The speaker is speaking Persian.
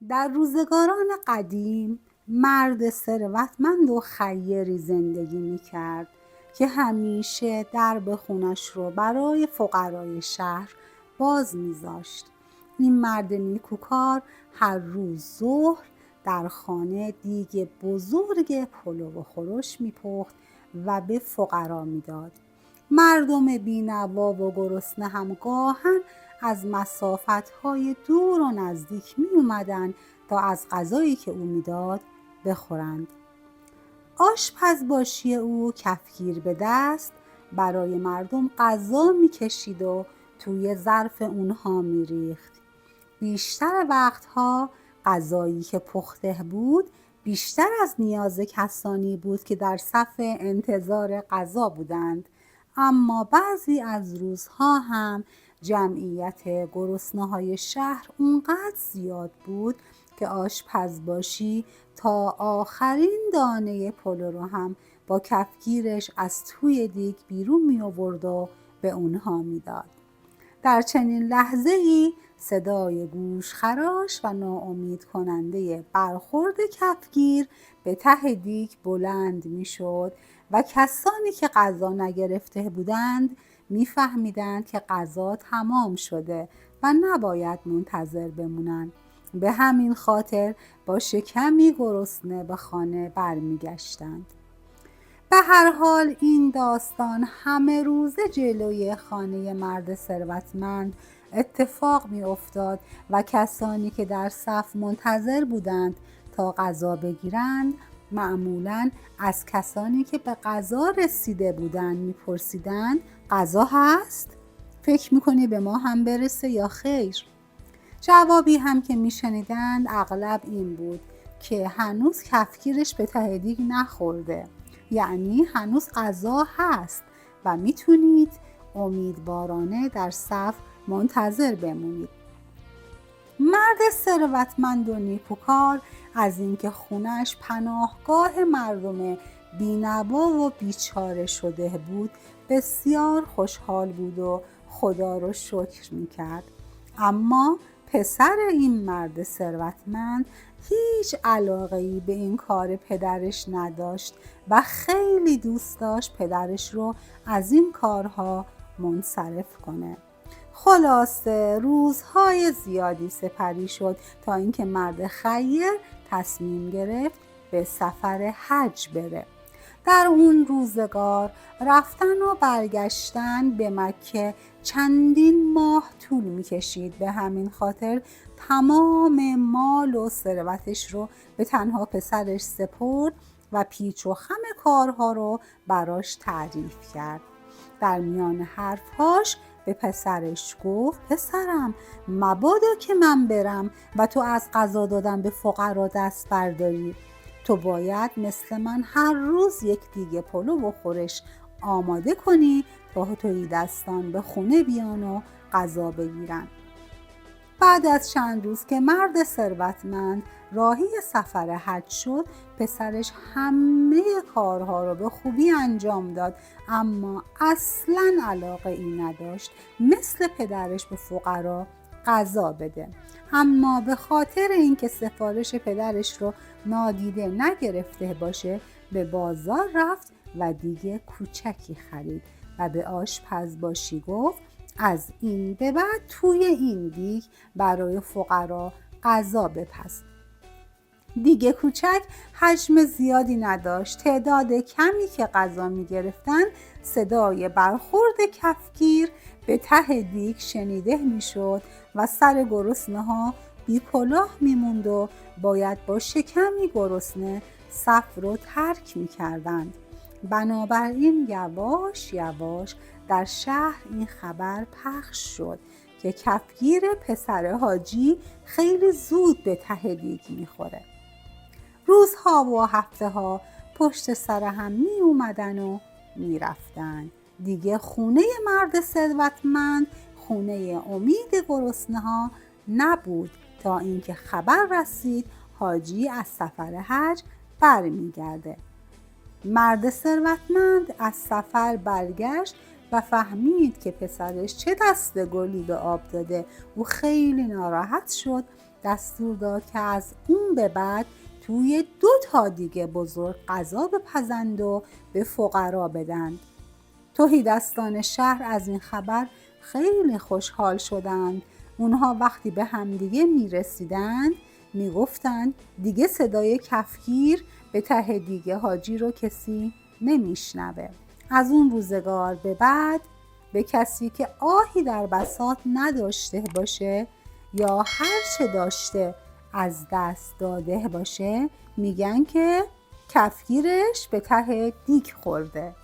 در روزگاران قدیم مرد ثروتمند و خیری زندگی می‌کرد که همیشه درب خونش رو برای فقرای شهر باز می‌ذاشت. این مرد نیکوکار هر روز ظهر در خانه دیگ بزرگ پلو و خورش می‌پخت و به فقرا می‌داد. مردم بی‌نوا و گرسنه هم گاهن از مسافت‌های دور و نزدیک می اومدن تا از غذایی که او میداد بخورند. آشپزباشی او کفگیر به دست برای مردم غذا میکشید و توی ظرف اونها میریخت. بیشتر وقتها غذایی که پخته بود بیشتر از نیاز کسانی بود که در صف انتظار غذا بودند، اما بعضی از روزها هم جمعیت گرسنه‌های شهر اونقدر زیاد بود که آشپزباشی تا آخرین دانه پلو رو هم با کفگیرش از توی دیگ بیرون می آورد و به اونها میداد. در چنین لحظه‌ای صدای گوشخراش و ناامید کننده برخورد کفگیر به ته دیگ بلند میشد و کسانی که غذا نگرفته بودند میفهمیدند که غذا تمام شده و نباید منتظر بمونند. به همین خاطر با شکمی گرسنه به خانه برمیگشتند. به هر حال این داستان همه روزه جلوی خانه مرد ثروتمند اتفاق می افتاد و کسانی که در صف منتظر بودند تا غذا بگیرند معمولاً از کسانی که به غذا رسیده بودند میپرسیدند غذا هست؟ فکر میکنی به ما هم برسه یا خیر؟ جوابی هم که میشنیدند اغلب این بود که هنوز کفگیرش به ته دیگ نخورده، یعنی هنوز غذا هست و میتونید امیدوارانه در صف منتظر بمونید. مرد ثروتمند و نیکوکار از اینکه خونش پناهگاه مردم بی‌نوا و بیچاره شده بود بسیار خوشحال بود و خدا رو شکر میکرد. اما پسر این مرد ثروتمند هیچ علاقه‌ای به این کار پدرش نداشت و خیلی دوست داشت پدرش رو از این کارها منصرف کنه. خلاصه روزهای زیادی سپری شد تا اینکه مرد خیر تصمیم گرفت به سفر حج بره. در اون روزگار رفتن و برگشتن به مکه چندین ماه طول می‌کشید. به همین خاطر تمام مال و ثروتش رو به تنها پسرش سپرد و پیچ و خم کارها رو براش تعریف کرد. در میان حرفهاش به پسرش گفت پسرم مبادا که من برم و تو از غذا دادن به فقرا دست برداری. تو باید مثل من هر روز یک دیگه پلو و خورش آماده کنی تا توی دستان به خونه بیان و غذا بگیرن. بعد از چند روز که مرد ثروتمند راهی سفر حج شد پسرش همه کارها رو به خوبی انجام داد، اما اصلاً علاقه ای نداشت مثل پدرش به فقرا غذا بده. اما به خاطر اینکه سفارش پدرش رو نادیده نگرفته باشه به بازار رفت و دیگه کوچکی خرید و به آشپزباشی گفت از این به بعد توی این دیگ برای فقرا غذا بپز. دیگه کوچک حجم زیادی نداشت. تعداد کمی که غذا می گرفتن صدای برخورد کفگیر به ته دیگ شنیده می شد و سر گرسنه ها بی کلاه می موند و باید با شکمی گرسنه صف رو ترک می کردند. بنابراین یواش یواش در شهر این خبر پخش شد که کفگیر پسر حاجی خیلی زود به ته دیگ میخوره. روزها و هفته ها پشت سر هم می اومدن و می رفتن. دیگه خونه مرد ثروتمند خونه امید گرسنه ها نبود تا اینکه خبر رسید حاجی از سفر حج برمیگرده. مرد ثروتمند از سفر برگشت و فهمید که پسرش چه دست گلی به آب داده. او خیلی ناراحت شد دستور داد که از اون به بعد توی 2 تا دیگه بزرگ غذا بپزند و به فقرا بدند. تهیدستان شهر از این خبر خیلی خوشحال شدند. اونها وقتی به همدیگه میرسیدند میگفتند دیگه صدای کفگیر به ته دیگه حاجی رو کسی نمیشنوه. از اون روزگار به بعد به کسی که آهی در بساط نداشته باشه یا هر چه داشته از دست داده باشه میگن که کفگیرش به ته دیگ خورده.